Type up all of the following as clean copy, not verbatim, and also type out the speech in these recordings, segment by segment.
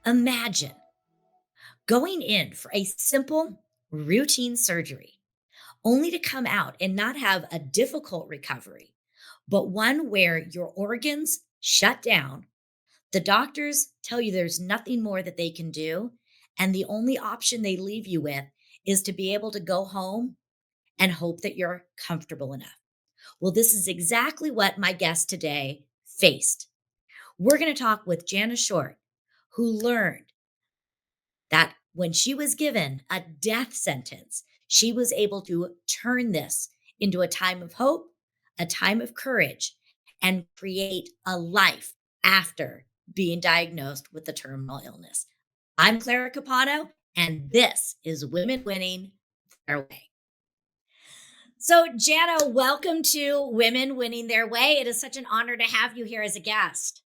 Imagine going in for a simple routine surgery only to come out and not have a difficult recovery, but one where your organs shut down. The doctors tell you there's nothing more that they can do. And the only option they leave you with is to be able to go home and hope that you're comfortable enough. Well, this is exactly what my guest today faced. We're going to talk with Jana Short, who learned that when she was given a death sentence, she was able to turn this into a time of hope, a time of courage, and create a life after being diagnosed with the terminal illness. I'm Clara Capano, and this is Women Winning Their Way. So, Jana, welcome to Women Winning Their Way. It is such an honor to have you here as a guest.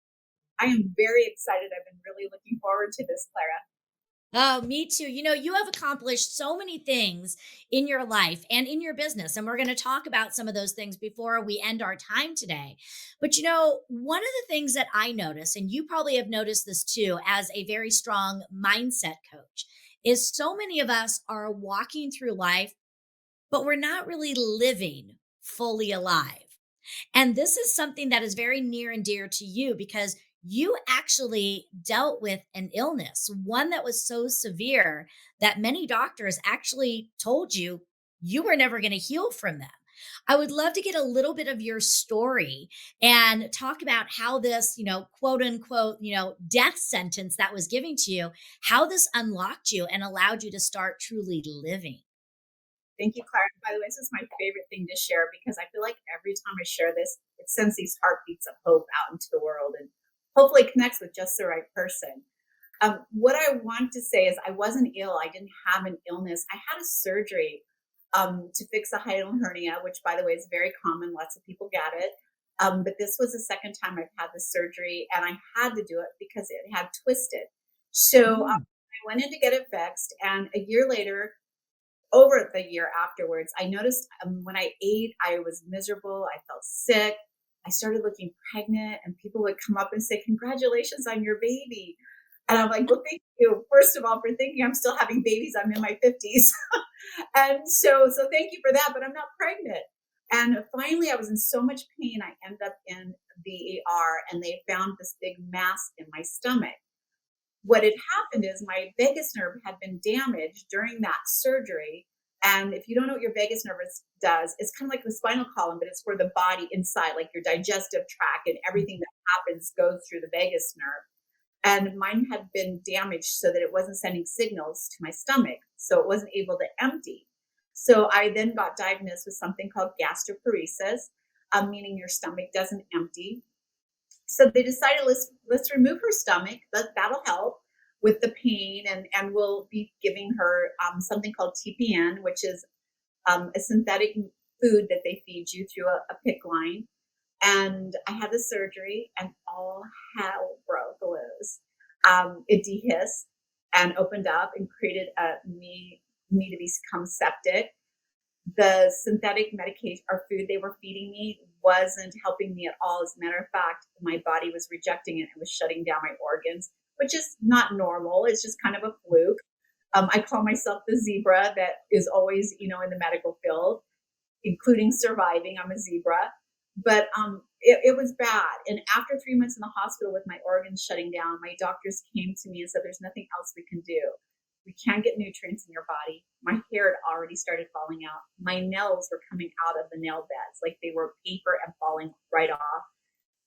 I am very excited. I've been really looking forward to this, Clara. Oh, me too. You have accomplished so many things in your life and in your business. And we're going to talk about some of those things before we end our time today. But one of the things that I notice, and you probably have noticed this too, as a very strong mindset coach, is so many of us are walking through life, but we're not really living fully alive. And this is something that is very near and dear to you because you actually dealt with an illness, one that was so severe that many doctors actually told you you were never going to heal from them. I would love to get a little bit of your story and talk about how this, quote unquote, death sentence that was given to you, how this unlocked you and allowed you to start truly living. Thank you, Clara. By the way, this is my favorite thing to share because I feel like every time I share this, it sends these heartbeats of hope out into the world and hopefully connects with just the right person. What I want to say is I wasn't ill. I didn't have an illness. I had a surgery to fix a hiatal hernia, which, by the way, is very common. Lots of people get it. But this was the second time I've had the surgery, and I had to do it because it had twisted. So Mm. I went in to get it fixed, and a year later, over the year afterwards, I noticed when I ate, I was miserable. I felt sick. I started looking pregnant, and people would come up and say, "Congratulations on your baby." And I'm like, "Well, thank you, first of all, for thinking I'm still having babies. I'm in my 50s." And so thank you for that, but I'm not pregnant. And finally, I was in so much pain, I ended up in the ER, and they found this big mass in my stomach. What had happened is my vagus nerve had been damaged during that surgery. And if you don't know what your vagus nerve does, it's kind of like the spinal column, but it's for the body inside, like your digestive tract and everything that happens goes through the vagus nerve. And mine had been damaged so that it wasn't sending signals to my stomach. So it wasn't able to empty. So I then got diagnosed with something called gastroparesis, meaning your stomach doesn't empty. So they decided let's remove her stomach. That'll help with the pain, and we'll be giving her something called TPN, which is a synthetic food that they feed you through a PICC line. And I had the surgery, and all hell broke loose. It dehisced and opened up and created me to become septic. The synthetic medication or food they were feeding me wasn't helping me at all. As a matter of fact, my body was rejecting it and was shutting down my organs, which is not normal. It's just kind of a fluke. I call myself the zebra that is always, in the medical field, including surviving. I'm a zebra. But it was bad. And after 3 months in the hospital with my organs shutting down, my doctors came to me and said, "There's nothing else we can do. We can't get nutrients in your body." My hair had already started falling out. My nails were coming out of the nail beds like they were paper and falling right off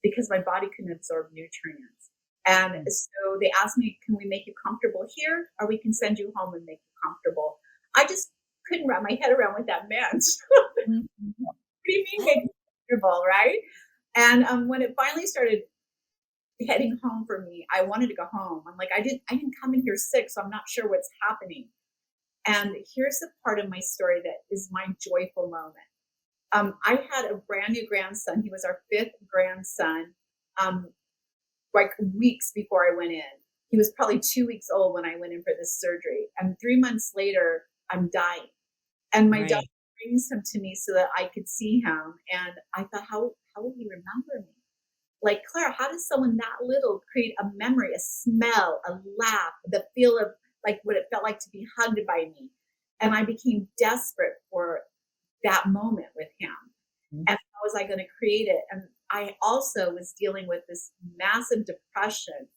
because my body couldn't absorb nutrients. And so they asked me, "Can we make you comfortable here, or we can send you home and make you comfortable?" I just couldn't wrap my head around what that meant. Mhm. What do you mean make me comfortable, right? And when it finally started heading home for me, I wanted to go home. I'm like, I didn't come in here sick, so I'm not sure what's happening. And here's the part of my story that is my joyful moment. I had a brand new grandson. He was our fifth grandson, um, like weeks before I went in. He was probably 2 weeks old when I went in for this surgery. And 3 months later, I'm dying. And my doctor Right. brings him to me so that I could see him. And I thought, how will he remember me? Like, Clara, how does someone that little create a memory, a smell, a laugh, the feel of like what it felt like to be hugged by me? And I became desperate for that moment with him. Mhm. And how was I going to create it? And I also was dealing with this massive depression.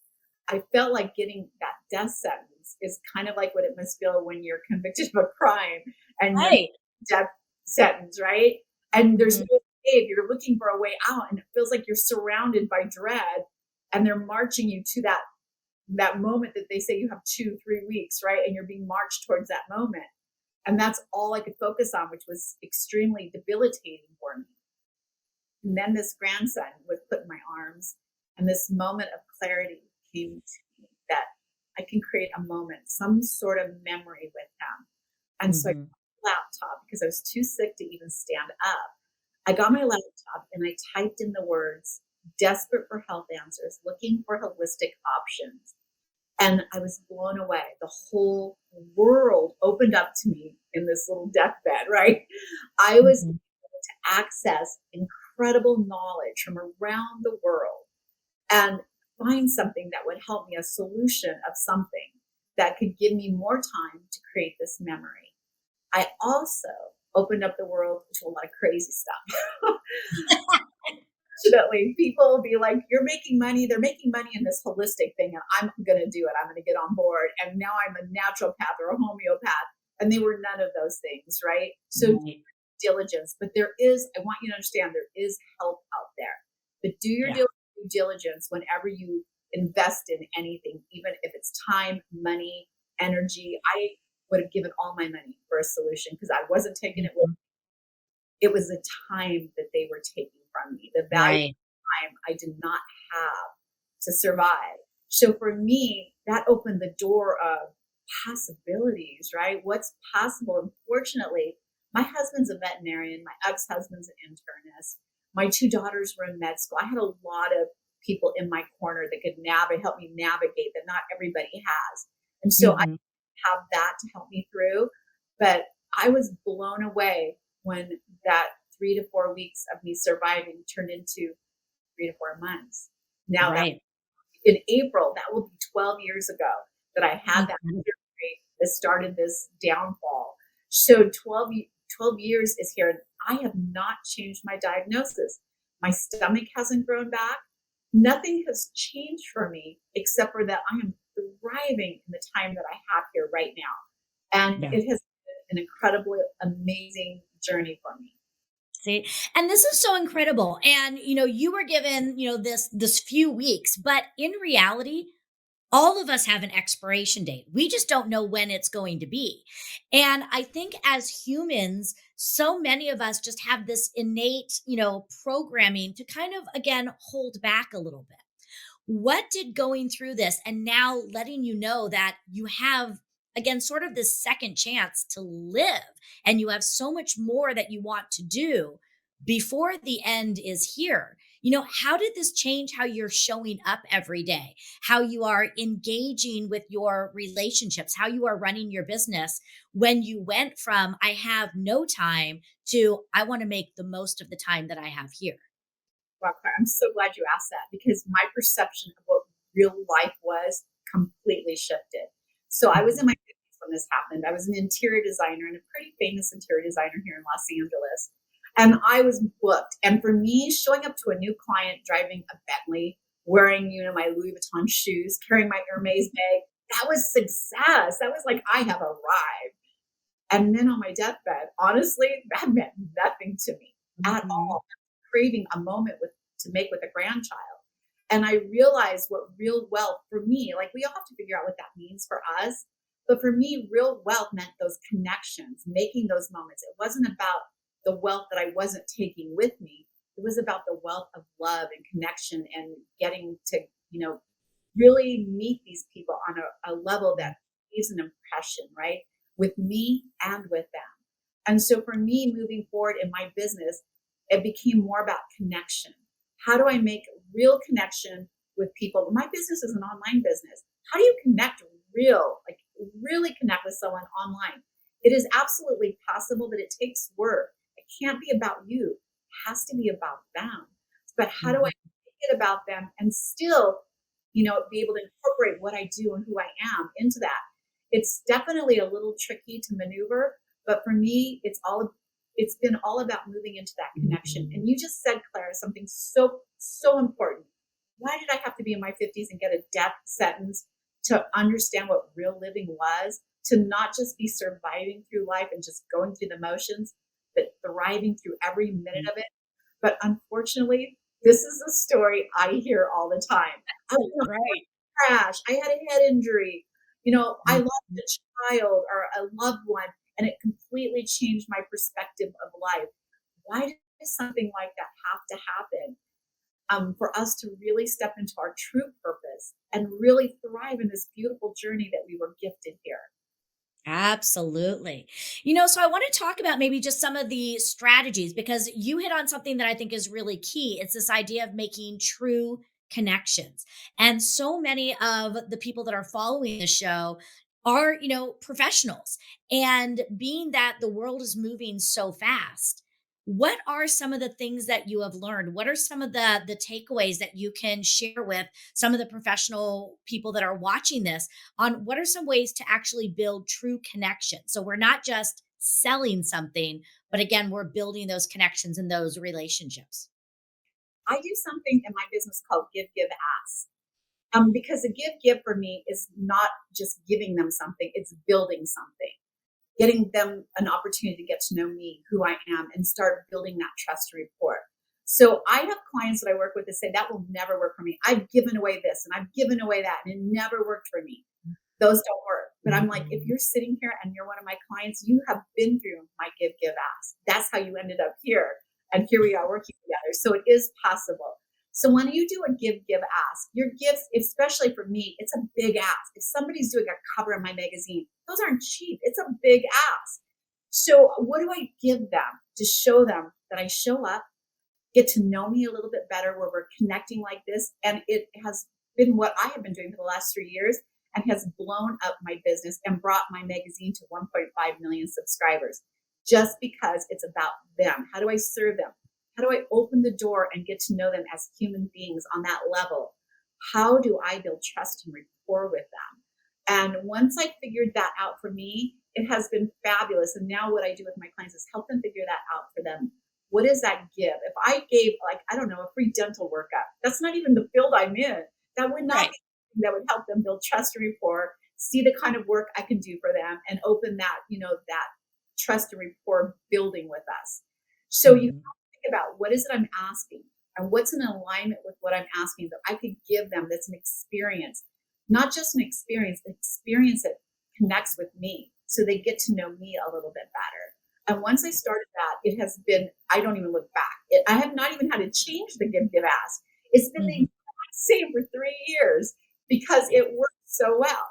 I felt like getting that death sentence is kind of like what it must feel when you're convicted of a crime and you're Right. death sentence, right? And there's Mhm. no escape. You're looking for a way out, and it feels like you're surrounded by dread, and they're marching you to that moment that they say you have 2, 3 weeks, right? And you're being marched towards that moment. And that's all I could focus on, which was extremely debilitating for me. And then this grandson was put in my arms, and this moment of clarity came to me that I can create a moment, some sort of memory with him. And so I Mhm. got my laptop because I was too sick to even stand up. I got my laptop and I typed in the words, desperate for health answers, looking for holistic options. And I was blown away. The whole world opened up to me in this little deathbed, right? I was Mhm. able to access incredible knowledge from around the world and find something that would help me, a solution of something that could give me more time to create this memory. I also opened up the world to a lot of crazy stuff. Fortunately, people will be like, "You're making money." They're making money in this holistic thing, and I'm going to do it. I'm going to get on board. And now I'm a naturopath or a homeopath, and they were none of those things, right? So Right. diligence, but there is. I want you to understand there is help out there. But do your Yeah. due diligence whenever you invest in anything, even if it's time, money, energy. I would have given all my money for a solution because I wasn't taking it with. Mhm. It was the time that they were taking from me, the value Right. time I did not have to survive. So for me, that opened the door of possibilities, right? What's possible? Unfortunately, my husband's a veterinarian, my ex-husband's an internist. My two daughters were in med school. I had a lot of people in my corner that could help me navigate that not everybody has. And so I Mhm. have that to help me through. But I was blown away when that 3 to 4 weeks of me surviving turned into 3 to 4 months. Now that Right. in April, that will be 12 years ago that I had that Incredible. surgery that started this downfall. So 12 years is here. And I have not changed my diagnosis. My stomach hasn't grown back. Nothing has changed for me except for that I am thriving in the time that I have here right now. And Yeah. it has been an incredibly amazing journey for me. See, and this is so incredible. And you were given, this few weeks, but in reality, all of us have an expiration date. We just don't know when it's going to be. And I think as humans, so many of us just have this innate, programming to kind of again hold back a little bit. What did going through this and now letting you know that you have, again, sort of this second chance to live and you have so much more that you want to do before the end is here? How did this change how you're showing up every day, how you are engaging with your relationships, how you are running your business when you went from I have no time to I want to make the most of the time that I have here? Wow, Claire, I'm so glad you asked that because my perception of what real life was completely shifted. So I was Mhm. in my 50s when this happened. I was an interior designer and a pretty famous interior designer here in Los Angeles. And I was booked. And for me, showing up to a new client driving a Bentley, wearing, my Louis Vuitton shoes, carrying my Hermes bag, that was success. That was like, I have arrived. And then on my deathbed, honestly, that meant nothing to me at Mhm. all. Craving a moment to make with a grandchild. And I realized what real wealth for me, like we all have to figure out what that means for us. But for me, real wealth meant those connections, making those moments. It wasn't about the wealth that I wasn't taking with me. It was about the wealth of love and connection and getting to, you know, really meet these people on a level that leaves an impression, right? With me and with them. And so for me, moving forward in my business, it became more about connection. How do I make real connection with people? My business is an online business. How do you connect like really connect with someone online? It is absolutely possible, but it takes work. It can't be about you. It has to be about them. But how do I Mhm. make forget about them and still, be able to incorporate what I do and who I am into that. It's definitely a little tricky to maneuver, but for me, it's been all about moving into that connection. And you just said, Clara, something so important. Why did I have to be in my 50s and get a death sentence to understand what real living was? To not just be surviving through life and just going through the motions, but thriving through every minute of it. But unfortunately, this is a story I hear all the time. I was in a Right. crash. I had a head injury. I lost Mhm. a child or a loved one, and it completely changed my perspective of life. Why does something like that have to happen? For us to really step into our true purpose and really thrive in this beautiful journey that we were gifted here. Absolutely. So I want to talk about maybe just some of the strategies because you hit on something that I think is really key. It's this idea of making true connections. And so many of the people that are following the show are, professionals. And being that the world is moving so fast, what are some of the things that you have learned? What are some of the takeaways that you can share with some of the professional people that are watching this on what are some ways to actually build true connection? So we're not just selling something, but again, we're building those connections and those relationships. I do something in my business called Give, Give, Ask. Because a give for me is not just giving them something, it's building something, getting them an opportunity to get to know me, who I am, and start building that trust and rapport. So I have clients that I work with that say, that will never work for me. I've given away this and I've given away that, and it never worked for me. Those don't work. But I'm like, if you're sitting here and you're one of my clients, you have been through my give, give, ask. That's how you ended up here. And here we are working together. So it is possible. So when you do a give, give, ask, your gifts, especially for me, it's a big ask. If somebody's doing a cover in my magazine, those aren't cheap. It's a big ask. So what do I give them to show them that I show up, get to know me a little bit better, where we're connecting like this? And it has been what I have been doing for the last 3 years and has blown up my business and brought my magazine to 1.5 million subscribers just because it's about them. How do I serve them? How do I open the door and get to know them as human beings on that level? How do I build trust and rapport with them? And once I figured that out for me, it has been fabulous. And now what I do with my clients is help them figure that out for them. What does that give? If I gave, like, I don't know, a free dental workup, that's not even the field I'm in. That would not Right. be something that would help them build trust and rapport, see the kind of work I can do for them, and open that, that trust and rapport building with us. So you have Mhm. to think about, what is it I'm asking, and what's in alignment with what I'm asking that I could give them that's an experience, not just an experience that connects with me so they get to know me a little bit better. And once I started that, it has been, I don't even look back. I have not even had to change the give, give, ask. It's been the Mhm. exact same for 3 years because Yeah. it works so well.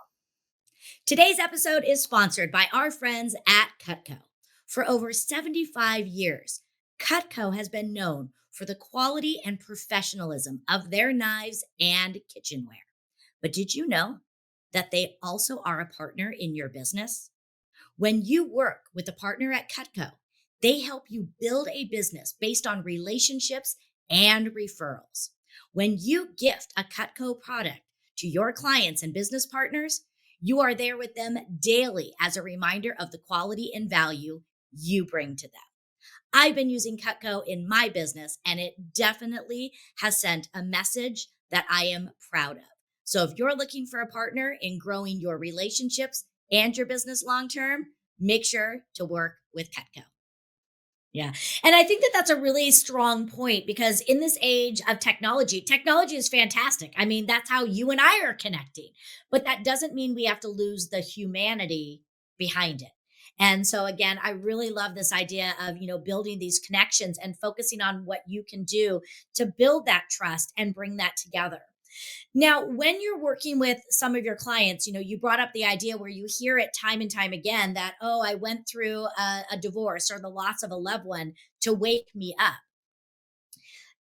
Today's episode is sponsored by our friends at Cutco. For over 75 years, Cutco has been known for the quality and professionalism of their knives and kitchenware. But did you know that they also are a partner in your business? When you work with a partner at Cutco, they help you build a business based on relationships and referrals. When you gift a Cutco product to your clients and business partners, you are there with them daily as a reminder of the quality and value you bring to them. I've been using Cutco in my business, and it definitely has sent a message that I am proud of. So if you're looking for a partner in growing your relationships and your business long term, make sure to work with Cutco. Yeah. And I think that that's a really strong point because in this age of technology, technology is fantastic. I mean, that's how you and I are connecting, but that doesn't mean we have to lose the humanity behind it. And so again, I really love this idea of, building these connections and focusing on what you can do to build that trust and bring that together. Now, when you're working with some of your clients, you brought up the idea where you hear it time and time again that, oh, I went through a divorce or the loss of a loved one to wake me up.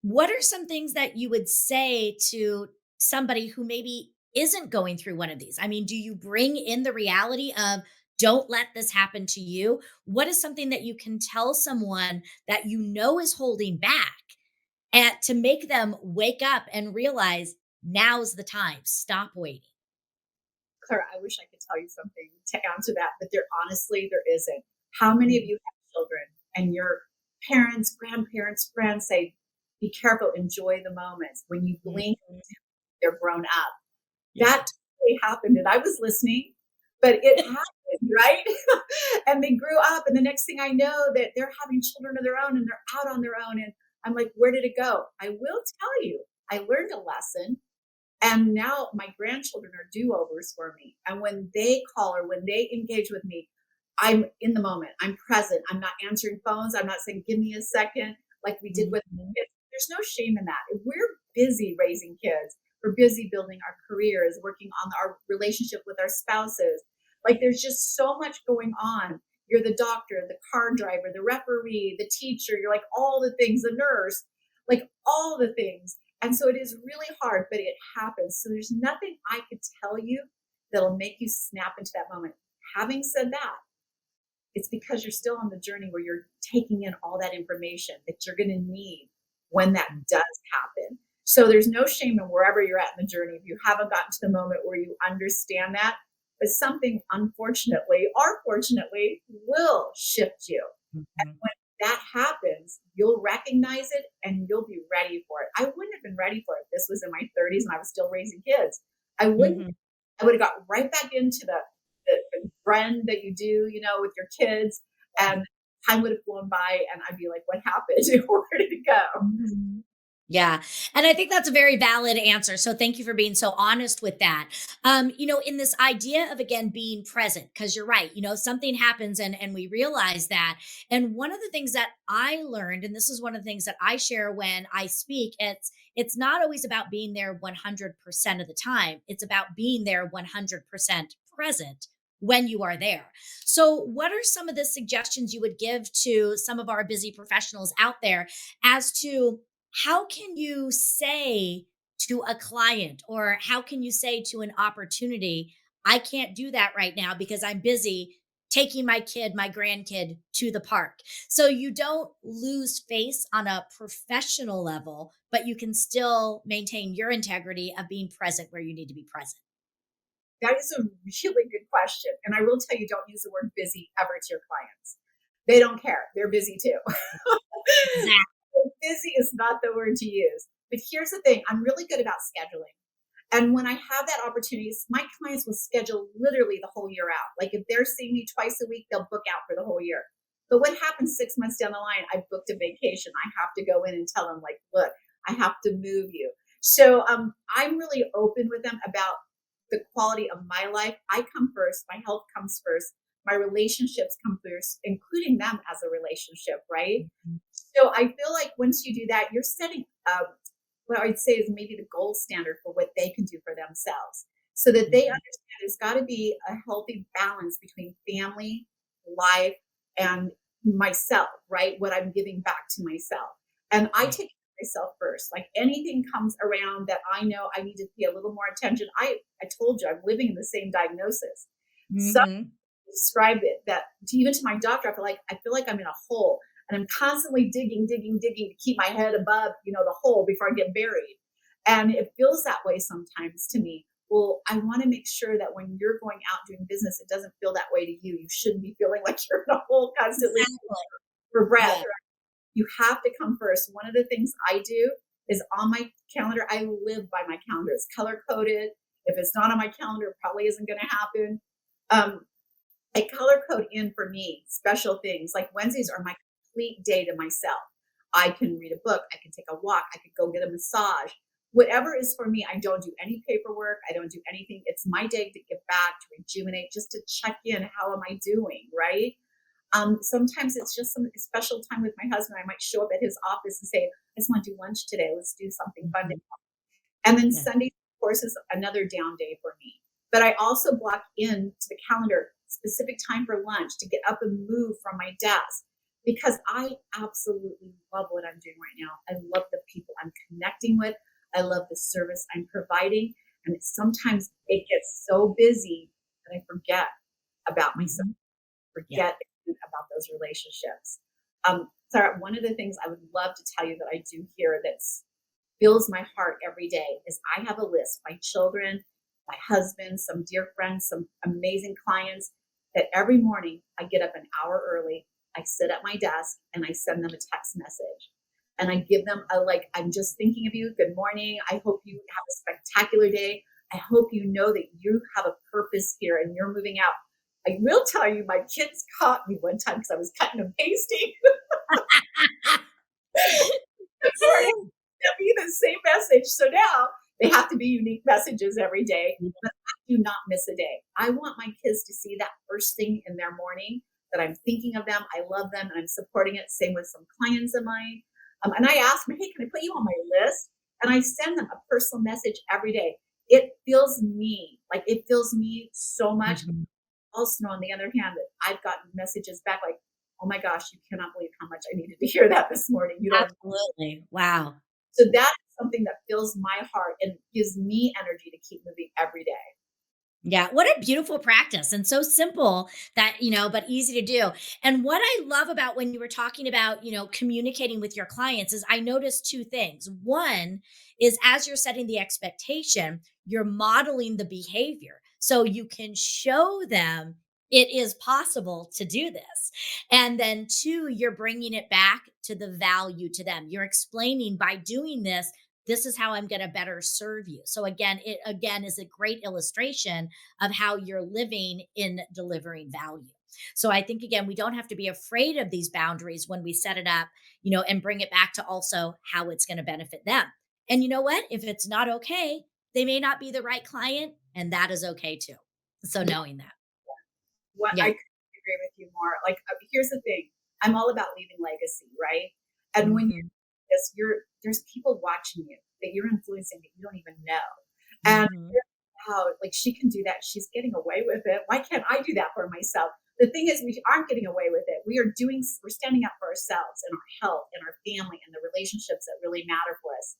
What are some things that you would say to somebody who maybe isn't going through one of these? I mean, do you bring in the reality of, don't let this happen to you? What is something that you can tell someone that is holding back? and to make them wake up and realize now's the time. Stop waiting. Claire, I wish I could tell you something to answer that, but there isn't. How many of Mhm. you have children and your parents, grandparents, friends say, be careful, enjoy the moments. When you blink, Mhm. they're grown up. Yeah. That totally happened, and I was listening, but it happened, right? And they grew up, and the next thing I know that they're having children of their own and they're out on their own. And I'm like, where did it go? I will tell you, I learned a lesson. And now my grandchildren are do-overs for me. And when they call or when they engage with me, I'm in the moment. I'm present. I'm not answering phones. I'm not saying, give me a second, like we did with Mhm. kids. There's no shame in that. If we're busy raising kids, we're busy building our careers, working on our relationship with our spouses. Like there's just so much going on. You're the doctor, the car driver, the referee, the teacher. You're like all the things, the nurse, like all the things. And so it is really hard, but it happens. So there's nothing I could tell you that'll make you snap into that moment. Having said that, it's because you're still on the journey where you're taking in all that information that you're going to need when that does happen. So there's no shame in wherever you're at in the journey if you haven't gotten to the moment where you understand that. But something, unfortunately or fortunately, will shift you. And Mhm. when that happens, you'll recognize it and you'll be ready for it. I wouldn't have been ready for it. This was in my 30s and I was still raising kids. I wouldn't. Mhm. I would have got right back into the friend that you do, with your kids, and time would have flown by, and I'd be like, "What happened? Where did it go?" Mhm. Yeah. And I think that's a very valid answer. So thank you for being so honest with that. In this idea of again being present, because you're right, something happens and we realize that. And one of the things that I learned, and this is one of the things that I share when I speak, it's not always about being there 100% of the time. It's about being there 100% present when you are there. So, what are some of the suggestions you would give to some of our busy professionals out there as to how can you say to a client or how can you say to an opportunity, I can't do that right now because I'm busy taking my kid, my grandkid to the park. So you don't lose face on a professional level, but you can still maintain your integrity of being present where you need to be present. That is a really good question, and I will tell you, don't use the word busy ever to your clients. They don't care. They're busy too. Exactly. Busy is not the word to use. But here's the thing, I'm really good about scheduling. And when I have that opportunity, my clients will schedule literally the whole year out. Like if they're seeing me twice a week, they'll book out for the whole year. But what happens 6 months down the line? I booked a vacation. I have to go in and tell them, like, look, I have to move you. So I'm really open with them about the quality of my life. I come first. My health comes first. My relationships come first, including them as a relationship, right? Mhm. So I feel like once you do that, you're setting what I'd say is maybe the gold standard for what they can do for themselves so that they Mhm. understand it's got to be a healthy balance between family, life, and myself, right? What I'm giving back to myself. And I Right. take care of myself first. Like anything comes around that I know I need to pay a little more attention. I told you I'm living in the same diagnosis. Some Mhm. described it that even to my doctor, I feel like I'm in a hole and I'm constantly digging, digging, digging to keep my head above, the hole before I get buried. And it feels that way sometimes to me. Well, I want to make sure that when you're going out doing business, it doesn't feel that way to you. You shouldn't be feeling like you're in a hole constantly Exactly. for breath. Yeah. You have to come first. One of the things I do is on my calendar, I live by my calendar. It's color coded. If it's not on my calendar, it probably isn't going to happen. Um, I color code in for me special things. Like Wednesdays are my complete day to myself. I can read a book, I can take a walk, I could go get a massage. Whatever is for me, I don't do any paperwork, I don't do anything. It's my day to get back, to rejuvenate, just to check in. How am I doing? Right? Sometimes it's just some special time with my husband. I might show up at his office and say, I just want to do lunch today. Let's do something fun. Mhm. And then Yeah. Sunday, of course, is another down day for me. But I also block in to the calendar specific time for lunch to get up and move from my desk because I absolutely love what I'm doing right now. I love the people I'm connecting with. I love the service I'm providing. And sometimes it gets so busy that I forget about myself, Mhm. Yeah. forget about those relationships. Sarah, one of the things I would love to tell you that I do here that's fills my heart every day is I have a list, my children, my husband, some dear friends, some amazing clients, that every morning I get up an hour early, I sit at my desk and I send them a text message. And I give them a like, I'm just thinking of you. Good morning. I hope you have a spectacular day. I hope you know that you have a purpose here and you're moving out. I will tell you, my kids caught me one time because I was cutting and pasting. Good morning. Sent me the same message. So now they have to be unique messages every day, but I do not miss a day. I want my kids to see that first thing in their morning, that I'm thinking of them, I love them, and I'm supporting it. Same with some clients of mine. And I ask them, hey, can I put you on my list? And I send them a personal message every day. It feels me, like it feels me so much. Mhm. Also, on the other hand, that I've gotten messages back like, oh my gosh, you cannot believe how much I needed to hear that this morning. You don't. Absolutely. Wow. So that is something that fills my heart and gives me energy to keep moving every day. Yeah, what a beautiful practice and so simple that, but easy to do. And what I love about when you were talking about, communicating with your clients is I noticed two things. One is as you're setting the expectation, you're modeling the behavior. So you can show them it is possible to do this. And then two, you're bringing it back to the value to them. You're explaining by doing this is how I'm going to better serve you. So again, it again is a great illustration of how you're living in delivering value. So I think again, we don't have to be afraid of these boundaries when we set it up, and bring it back to also how it's going to benefit them. And you know what? If it's not okay, they may not be the right client, and that is okay too. So knowing that. What I Yeah. couldn't agree with you more. Like, here's the thing: I'm all about leaving legacy, right? And when Hmm. you're this, there's people watching you that you're influencing that you don't even know. And Hmm. how like she can do that, she's getting away with it. Why can't I do that for myself? The thing is, we aren't getting away with it. We're standing up for ourselves and our health and our family and the relationships that really matter for us.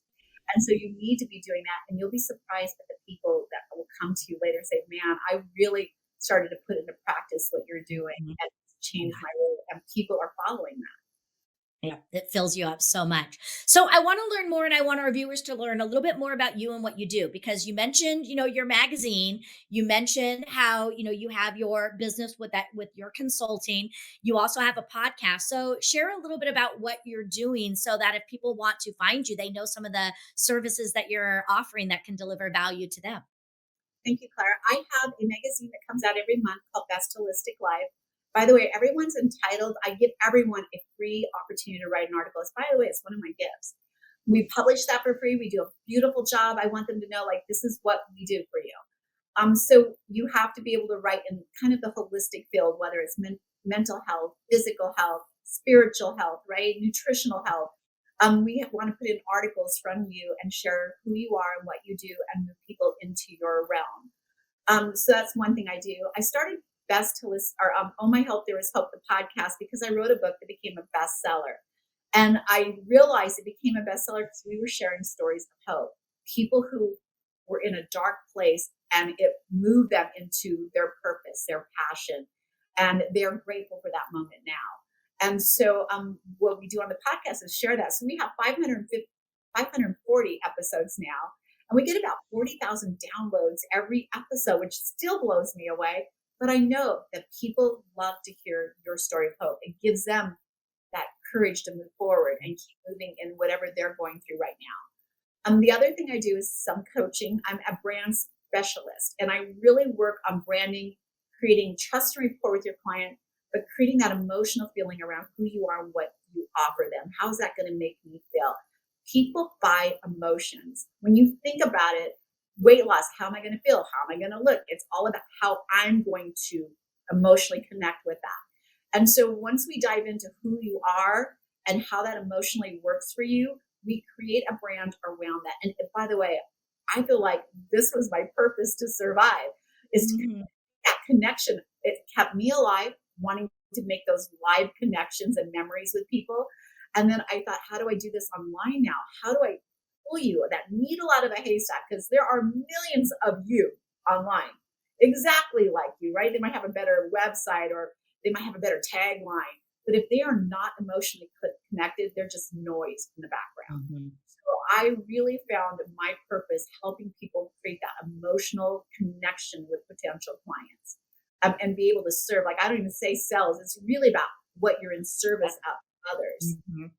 And so you need to be doing that. And you'll be surprised at the people that will come to you later and say, man, I really started to put into practice what you're doing and it's changed my life. And people are following that. Yeah, it fills you up so much. So I want to learn more and I want our viewers to learn a little bit more about you and what you do because you mentioned, your magazine, you mentioned how, you have your business with your consulting. You also have a podcast. So share a little bit about what you're doing so that if people want to find you, they know some of the services that you're offering that can deliver value to them. Thank you, Clara. I have a magazine that comes out every month called Best Holistic Life. By the way, everyone's entitled. I give everyone a free opportunity to write an article. By the way, it's one of my gifts. We publish that for free. We do a beautiful job. I want them to know, like, this is what we do for you. So you have to be able to write in kind of the holistic field, whether it's mental health, physical health, spiritual health, right? Nutritional health. We want to put in articles from you and share who you are and what you do and move people into your realm. So that's one thing I do. I started Best Holistic or Oh My Health There Is Hope, the podcast, because I wrote a book that became a bestseller. And I realized it became a bestseller because we were sharing stories of hope. People who were in a dark place and it moved them into their purpose, their passion, and they're grateful for that moment now. And so what we do on the podcast is share that. So we have 540 episodes now, and we get about 40,000 downloads every episode, which still blows me away. But I know that people love to hear your story of hope. It gives them that courage to move forward and keep moving in whatever they're going through right now. The other thing I do is some coaching. I'm a brand specialist and I really work on branding, creating trust and rapport with your client, but creating that emotional feeling around who you are and what you offer them. How is that going to make me feel? People buy emotions. When you think about it, weight loss, how am I going to feel? How am I going to look? It's all about how I'm going to emotionally connect with that. And so once we dive into who you are and how that emotionally works for you, we create a brand around that. And by the way, I feel like this was my purpose to survive is to Mhm. that connection. It kept me alive, wanting to make those live connections and memories with people. And then I thought, how do I do this online now? How do I pull you that needle out of a haystack? Because there are millions of you online, exactly like you, right? They might have a better website or they might have a better tagline. But if they are not emotionally connected, they're just noise in the background. Mhm. So I really found my purpose helping people create that emotional connection with potential clients, and be able to serve. Like, I don't even say sales, it's really about what you're in service of others. Mhm.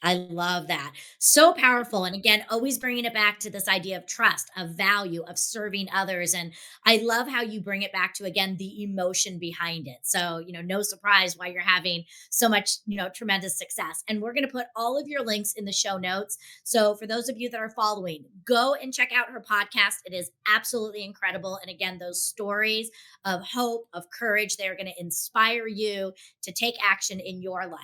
I love that. So powerful. And again, always bringing it back to this idea of trust, of value, of serving others. And I love how you bring it back to, again, the emotion behind it. So, no surprise why you're having so much, tremendous success. And we're going to put all of your links in the show notes. So, for those of you that are following, go and check out her podcast. It is absolutely incredible. And again, those stories of hope, of courage, they're going to inspire you to take action in your life.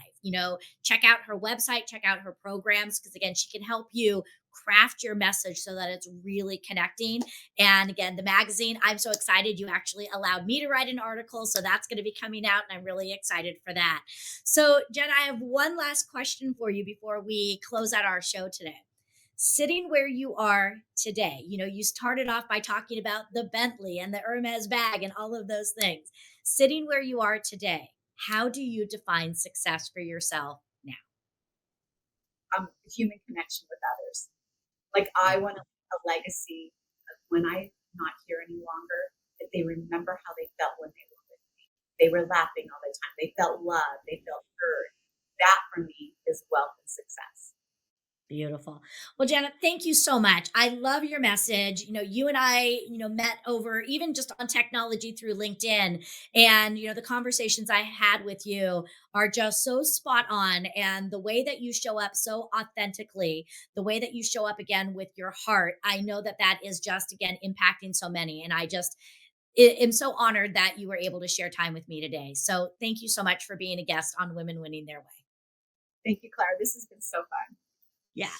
Check out her website, check out her programs, because again, she can help you craft your message so that it's really connecting. And again, the magazine, I'm so excited you actually allowed me to write an article. So that's going to be coming out, and I'm really excited for that. So, Jen, I have one last question for you before we close out our show today. Sitting where you are today, you started off by talking about the Bentley and the Hermes bag and all of those things. Sitting where you are today, how do you define success for yourself now? Human connection with others. Like, I want to leave a legacy of when I'm not here any longer, that they remember how they felt when they were with me. They were laughing all the time. They felt loved. They felt heard. That for me is wealth and success. Beautiful. Well, Janet, thank you so much. I love your message. You and I, met over even just on technology through LinkedIn. And, the conversations I had with you are just so spot on. And the way that you show up so authentically, the way that you show up again with your heart, I know that that is just, again, impacting so many. And I just am so honored that you were able to share time with me today. So thank you so much for being a guest on Women Winning Their Way. Thank you, Clara. This has been so fun. Yeah.